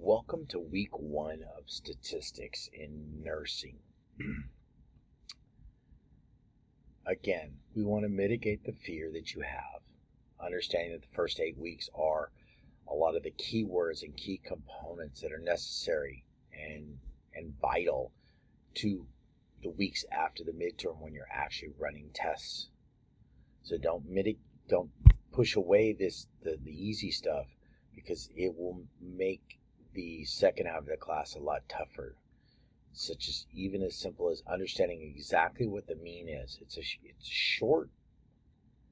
Welcome to week one of statistics in nursing. Again, we want to mitigate the fear that you have, understanding that the first 8 weeks are a lot of the key words and key components that are necessary and vital to the weeks after the midterm when you're actually running tests. So don't push away the easy stuff, because it will make the second half of the class a lot tougher, such as even as simple as understanding exactly what the mean is. It's short.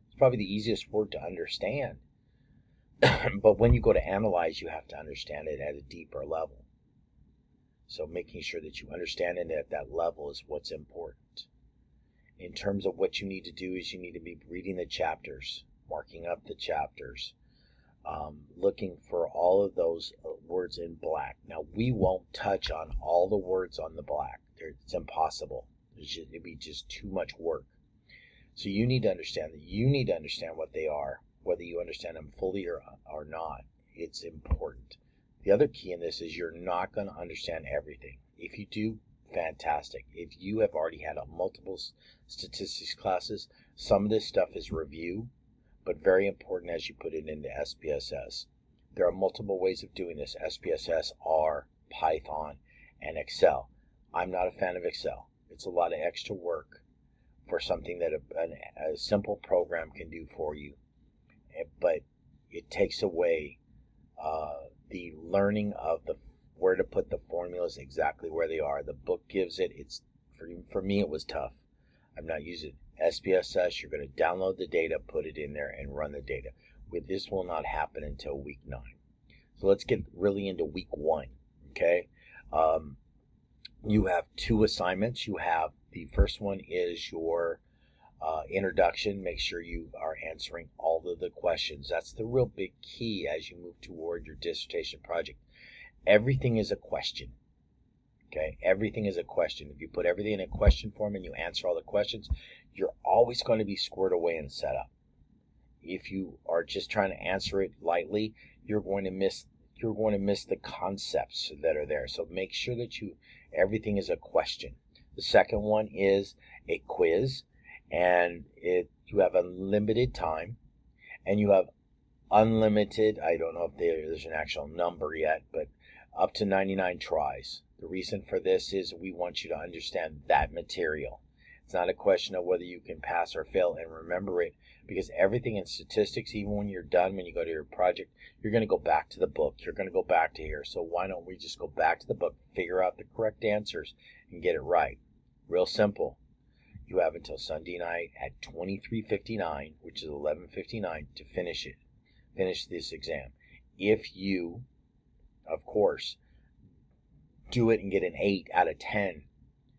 It's probably the easiest word to understand. But when you go to analyze, you have to understand it at a deeper level. So making sure that you understand it at that level is what's important. In terms of what you need to do is you need to be reading the chapters, marking up the chapters, looking for all of those words in black. Now, we won't touch on all the words on the black. It's impossible. It'd be just too much work. So you need to understand that you need to understand what they are, whether you understand them fully or not. It's important. The other key in this is you're not going to understand everything. If you do, fantastic. If you have already had multiple statistics classes, some of this stuff is review, but very important as you put it into SPSS. There are multiple ways of doing this: SPSS, R, Python, and Excel. I'm not a fan of Excel. It's a lot of extra work for something that a simple program can do for you, but it takes away the learning of where to put the formulas exactly where they are. The book gives it. It's for me, it was tough. I'm not using SPSS. You're going to download the data, put it in there, and run the data. This will not happen until week 9. So let's get really into week 1. Okay, you have 2 assignments. You have the first one is your introduction. Make sure you are answering all of the questions. That's the real big key as you move toward your dissertation project. Everything is a question. Okay, everything is a question. If you put everything in a question form and you answer all the questions, you're always going to be squared away and set up. If you are just trying to answer it lightly, you're going to miss the concepts that are there. So make sure that everything is a question. The second one is a quiz, and you have unlimited time, and you have unlimited, I don't know if there's an actual number yet, but up to 99 tries. The reason for this is we want you to understand that material. It's not a question of whether you can pass or fail and remember it, because everything in statistics, even when you're done, when you go to your project, you're going to go back to the book. You're going to go back to here. So why don't we just go back to the book, figure out the correct answers, and get it right? Real simple. You have until Sunday night at 23:59, which is 11:59, to finish this exam. If you, of course, do it and get an 8 out of 10,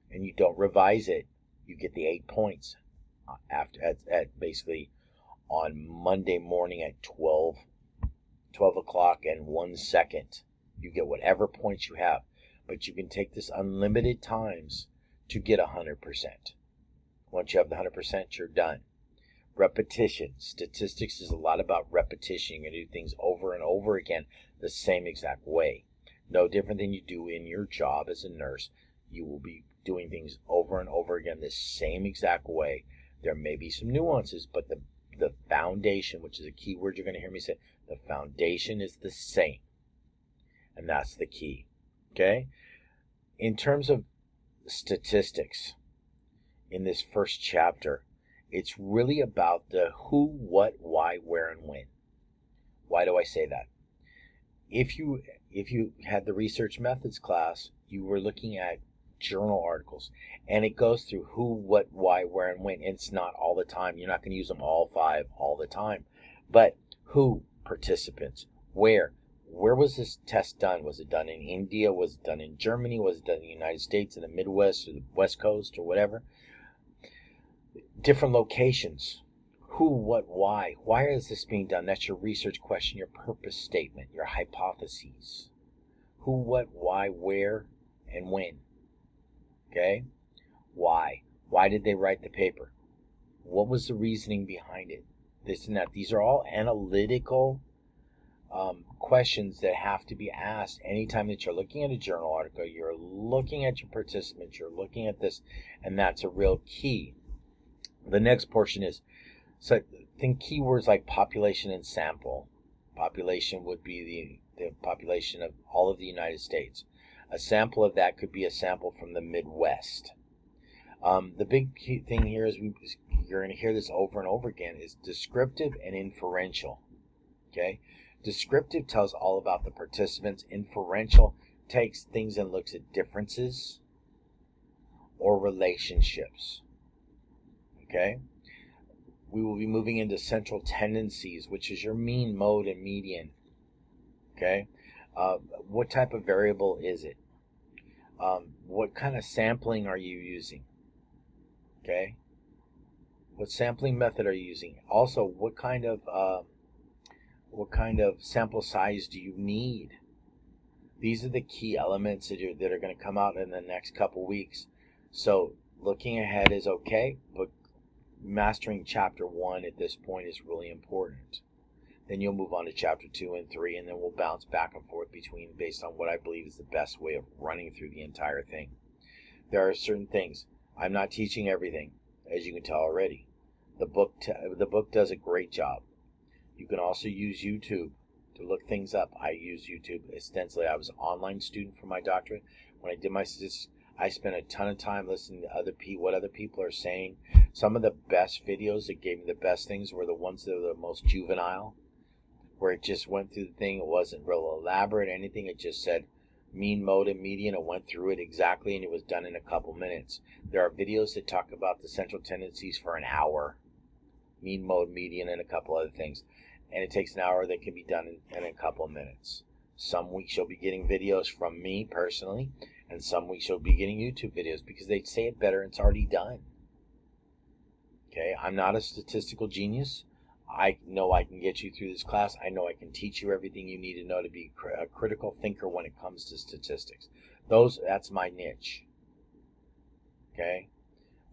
and you don't revise it, you get the 8 points at basically on Monday morning at 12 o'clock and 1 second. You get whatever points you have, but you can take this unlimited times to get 100%. Once you have the 100%, you're done. Repetition. Statistics is a lot about repetition. You're going to do things over and over again the same exact way. No different than you do in your job as a nurse. You will be doing things over and over again the same exact way. There may be some nuances, but the foundation, which is a key word you're going to hear me say, the foundation is the same. And that's the key. Okay? In terms of statistics, in this first chapter, it's really about the who, what, why, where, and when. Why do I say that? If you had the research methods class, you were looking at journal articles, and it goes through who, what, why, where, and when. It's not all the time. You're not going to use them all 5 all the time. But who, participants, where was this test done? Was it done in India? Was it done in Germany? Was it done in the United States, in the Midwest, or the West Coast, or whatever? Different locations. Who, what, why? Why is this being done? That's your research question, your purpose statement, your hypotheses. Who, what, why, where, and when. Okay? Why? Why did they write the paper? What was the reasoning behind it? This and that. These are all analytical questions that have to be asked anytime that you're looking at a journal article, you're looking at your participants, you're looking at this, and that's a real key. The next portion is, so think keywords like population and sample. Population would be the population of all of the United States. A sample of that could be a sample from the Midwest. The big key thing here is you're going to hear this over and over again, is descriptive and inferential. Okay? Descriptive tells all about the participants. Inferential takes things and looks at differences or relationships. Okay? We will be moving into central tendencies, which is your mean, mode, and median. Okay? What type of variable is it? What kind of sampling are you using? Okay? What sampling method are you using? Also, what kind of sample size do you need? These are the key elements that are going to come out in the next couple weeks. So looking ahead is okay, but mastering chapter 1 at this point is really important. Then you'll move on to chapter 2 and 3, and then we'll bounce back and forth between based on what I believe is the best way of running through the entire thing. There are certain things. I'm not teaching everything, as you can tell already. The book does a great job. You can also use YouTube to look things up. I use YouTube extensively. I was an online student for my doctorate. When I did my statistics, I spent a ton of time listening to what other people are saying. Some of the best videos that gave me the best things were the ones that were the most juvenile, where it just went through the thing. It wasn't real elaborate or anything. It just said mean, mode, and median. It went through it exactly, and it was done in a couple minutes. There are videos that talk about the central tendencies for an hour. Mean, mode, median, and a couple other things. And it takes an hour that can be done in a couple of minutes. Some weeks you'll be getting videos from me personally, and some weeks you'll be getting YouTube videos because they say it better and it's already done. Okay, I'm not a statistical genius. I know I can get you through this class. I know I can teach you everything you need to know to be a critical thinker when it comes to statistics. That's my niche. Okay,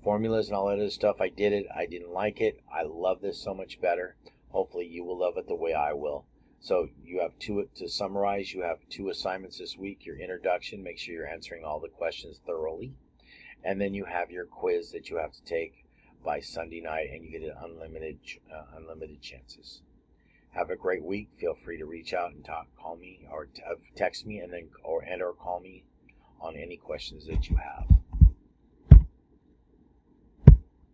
formulas and all that other stuff, I did it. I didn't like it. I love this so much better. Hopefully you will love it the way I will. So you have to summarize, you have 2 assignments this week. Your introduction, make sure you're answering all the questions thoroughly. And then you have your quiz that you have to take by Sunday night, and you get unlimited chances. Have a great week. Feel free to reach out and call me, or text me, and then or call me on any questions that you have.